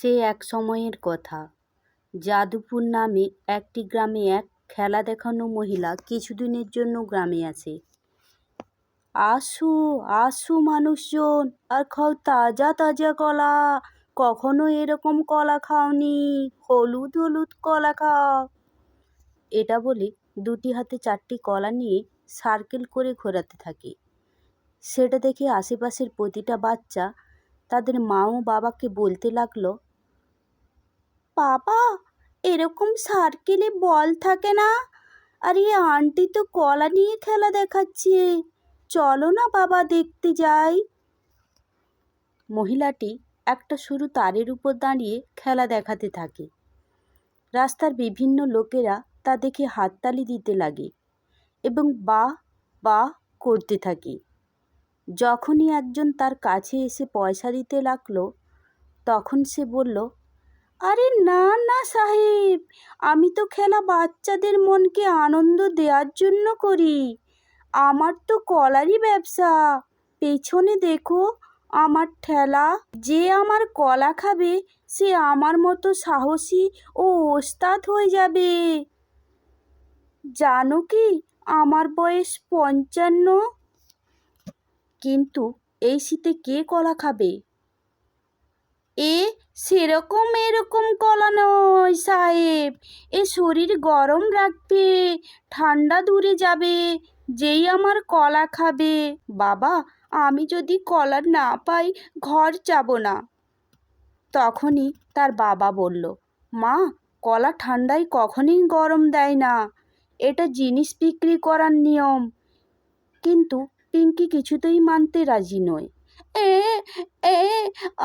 সে এক সময়ের কথা। যাদবপুর নামে একটি গ্রামে এক খেলা দেখানো মহিলা কিছুদিনের জন্য গ্রামে আসে। আসো আসো মানুষজন, আর খাও তাজা তাজা কলা। কখনো এরকম কলা খাওনি, হলুদ হলুদ কলা খাও। এটা বলে দুটি হাতে 4টি কলা নিয়ে সার্কেল করে ঘোরাতে থাকে। সেটা দেখে আশেপাশের প্রতিটা বাচ্চা তাদের মা ও বাবাকে বলতে লাগলো, বাবা, এরকম সার্কেলে বল থাকে না, আর এই আন্টি তো কলা নিয়ে খেলা দেখাচ্ছে, চলো না বাবা দেখতে যাই। মহিলাটি একটা সরু তারের উপর দাঁড়িয়ে খেলা দেখাতে থাকে। রাস্তার বিভিন্ন লোকেরা তা দেখে হাততালি দিতে লাগে এবং বাহ বাহ করতে থাকে। যখনই একজন তার কাছে এসে পয়সা দিতে লাগলো, তখন সে বলল, আরে না না সাহেব, আমি তো খেলা বাচ্চাদের মনকে আনন্দ দেওয়ার জন্য করি। আমার তো কলারই ব্যবসা। পেছনে দেখো আমার ঠেলা। যে আমার কলা খাবে সে আমার মতো সাহসী ও ওস্তাদ হয়ে যাবে। জানো কি, আমার বয়স 55। কিন্তু এই শীতে কে কলা খাবে? সেরকম এরকম কলা নয় সাহেব, এ শরীর গরম রাখবে, ঠান্ডা দূরে যাবে যেই আমার কলা খাবে। বাবা, আমি যদি কলা না পাই ঘর যাব না। তখনই তার বাবা বলল, মা, কলা ঠান্ডায় কখনোই গরম দেয় না, এটা জিনিস বিক্রি করার নিয়ম। কিন্তু পিঙ্কি কিছুতেই মানতে রাজি নয়। এ এ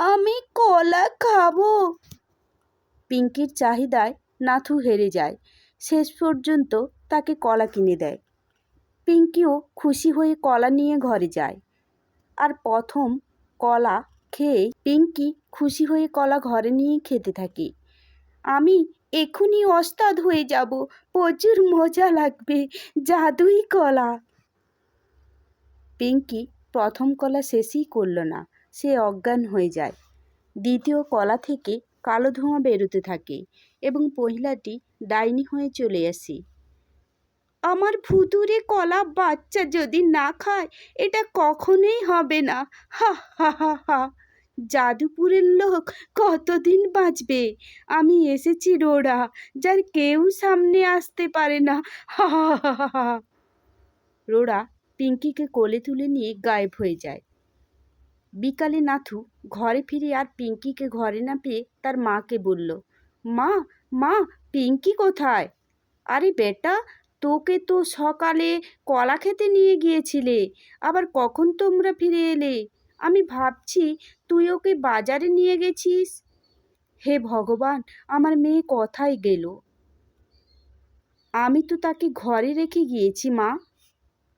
আমি কলা খাবো। পিঙ্কির চাহিদায় নাথু হেরে যায়। শেষ পর্যন্ত তাকে কলা কিনে দেয়। পিঙ্কিও খুশি হয়ে কলা নিয়ে ঘরে যায়। আর প্রথম কলা খেয়ে পিঙ্কি খুশি হয়ে কলা ঘরে নিয়ে খেতে থাকে। আমি এখনই ওস্তাদ হয়ে যাব, প্রচুর মজা লাগবে, জাদুই কলা। পিঙ্কি প্রথম কলা শেষই করল না, সে অজ্ঞান হয়ে যায়। দ্বিতীয় কলা থেকে কালো ধোঁয়া বেরোতে থাকে এবং মহিলাটি ডাইনি হয়ে চলে আসে। আমার ভুতুড়ে কলা বাচ্চা যদি না খায়, এটা কখনোই হবে না। হা হা হা হা। যাদবপুরের লোক কতদিন বাঁচবে? আমি এসেছি রোড়া, যার কেউ সামনে আসতে পারে না। হা হা হা হা। রোড়া পিঙ্কিকে কোলে তুলে নিয়ে গায়েব হয়ে যায়। বিকালে নাথু ঘরে ফিরে আর পিঙ্কিকে ঘরে না পেয়ে তার মাকে বলল, মা মা, পিঙ্কি কোথায়? আরে বেটা, তোকে তো সকালে কলা খেতে নিয়ে গিয়েছিলে, আবার কখন তোমরা ফিরে এলে? আমি ভাবছি তুই ওকে বাজারে নিয়ে গেছিস। হে ভগবান, আমার মেয়ে কোথায় গেল? আমি তো তাকে ঘরে রেখে গিয়েছি মা।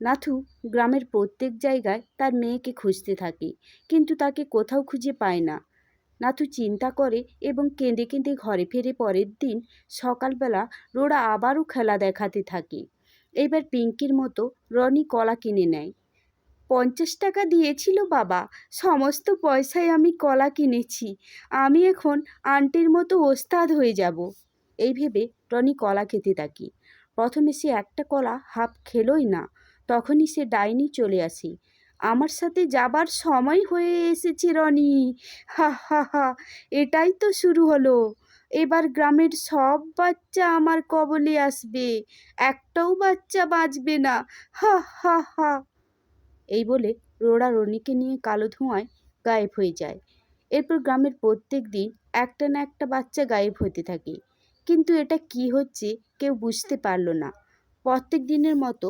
নাথু গ্রামের প্রত্যেক জায়গায় তার মেয়েকে খুঁজতে থাকে, কিন্তু তাকে কোথাও খুঁজে পায় না। নাথু চিন্তা করে এবং কেঁদে কেঁদে ঘরে ফেরে। পরের দিন সকালবেলা রোড়া আবারও খেলা দেখাতে থাকে। এবার পিঙ্কির মতো রনি কলা কিনে নেয়। 50 টাকা দিয়েছিল বাবা, সমস্ত পয়সায় আমি কলা কিনেছি। আমি এখন আন্টির মতো ওস্তাদ হয়ে যাব। এই ভেবে রনি কলা খেতে থাকে। প্রথমে সে একটা কলা হাফ খেলোই না, তখনই সে ডাইনি চলে আসে। আমার সাথে যাবার সময় হয়ে এসেছে রনি। হা হা হা। এটাই তো শুরু হলো। এবার গ্রামের সব বাচ্চা আমার কবলে আসবে, একটাও বাচ্চা বাঁচবে না। হা হা হা। এই বলে রোড়া রনিকে নিয়ে কালো ধোঁয়ায় গায়েব হয়ে যায়। এরপর গ্রামের প্রত্যেক দিন একটা না একটা বাচ্চা গায়েব হতে থাকে, কিন্তু এটা কি হচ্ছে কেউ বুঝতে পারল না। প্রত্যেক দিনের মতো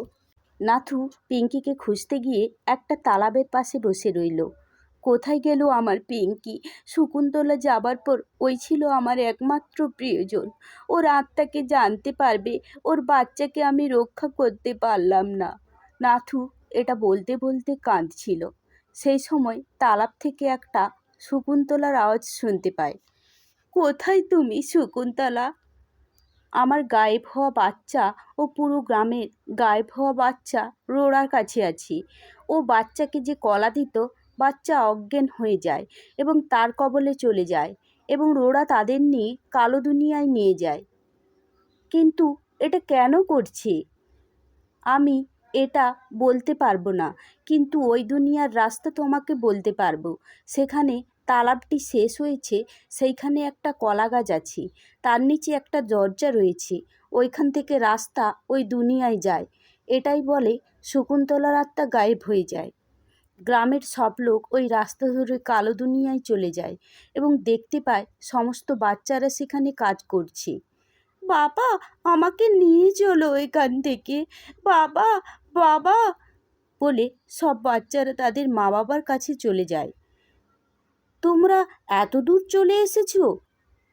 নাথু পিঙ্কিকে খুঁজতে গিয়ে একটা তালাবের পাশে বসে রইল। কোথায় গেল আমার পিঙ্কি? শকুন্তলা যাবার পর ওই ছিল আমার একমাত্র প্রিয়জন। ওর আত্মাকে জানতে পারবে, ওর বাচ্চাকে আমি রক্ষা করতে পারলাম না। নাথু এটা বলতে বলতে কাঁদছিল। সেই সময় তালাব থেকে একটা শকুন্তলার আওয়াজ শুনতে পায়। কোথায় তুমি শকুন্তলা? আমার গায়েব হওয়া বাচ্চা ও পুরো গ্রামের গায়েব হওয়া বাচ্চা রোড়ার কাছে আছি। ও বাচ্চাকে যে কলা দিত, বাচ্চা অজ্ঞান হয়ে যায় এবং তার কবলে চলে যায়। এবং রোরা তাদের নিয়ে কালো দুনিয়ায় নিয়ে যায়। কিন্তু এটা কেন করছে আমি এটা বলতে পারবো না, কিন্তু ওই দুনিয়ার রাস্তা তোমাকে বলতে পারবো। সেখানে তালাবটি শেষ হয়েছে, সেইখানে একটা কলা গাছ আছে, তার নিচে একটা দরজা রয়েছে, ওইখান থেকে রাস্তা ওই দুনিয়ায় যায়। এটাই বলে শকুন্তলার আত্মা গায়েব হয়ে যায়। গ্রামের সব লোক ওই রাস্তা ধরে কালো দুনিয়ায় চলে যায় এবং দেখতে পায় সমস্ত বাচ্চারা সেখানে কাজ করছে। বাবা, আমাকে নিয়ে চলো এখান থেকে, বাবা, বাবা বলে সব বাচ্চারা তাদের মা বাবার কাছে চলে যায়। তোমরা এত দূর চলে এসেছো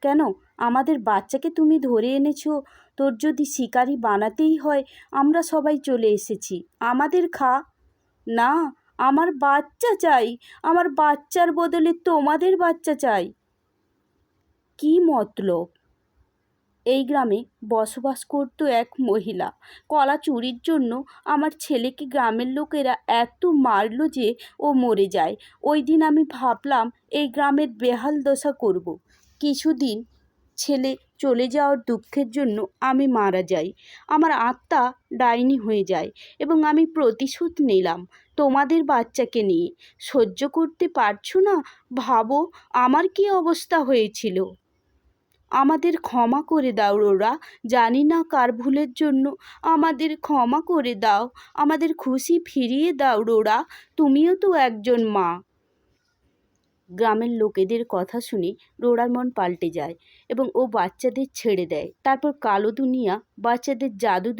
কেন? আমাদের বাচ্চাকে তুমি ধরে এনেছো, তোর যদি শিকারি বানাতেই হয় আমরা সবাই চলে এসেছি, আমাদের খা। না, আমার বাচ্চা চাই, আমার বাচ্চার বদলে তোমাদের বাচ্চা চাই। কি মতলব? এই গ্রামে বসবাস করতো এক মহিলা। কলা চুরির জন্য আমার ছেলেকে গ্রামের লোকেরা এত মারলো যে ও মরে যায়। ওই দিন আমি ভাবলাম এই গ্রামের বেহাল দশা করব। কিছুদিন ছেলে চলে যাওয়ার দুঃখের জন্য আমি মারা যাই। আমার আত্মা ডাইনি হয়ে যায় এবং আমি প্রতিশোধ নিলাম তোমাদের বাচ্চাকে নিয়ে। সহ্য করতে পারছো না? ভাবো আমার কী অবস্থা হয়েছিল। আমাদের ক্ষমা করে দাও রোরা, জানি না কার ভুলের জন্য, আমাদের ক্ষমা করে দাও, আমাদের খুশি ফিরিয়ে দাও রোরা, তুমিও তো একজন মা। গ্রামের লোকেদের কথা শুনে রোরার মন পাল্টে যায় এবং ও বাচ্চাদের ছেড়ে দেয়। তারপর কালো দুনিয়া বাচ্চাদের জাদু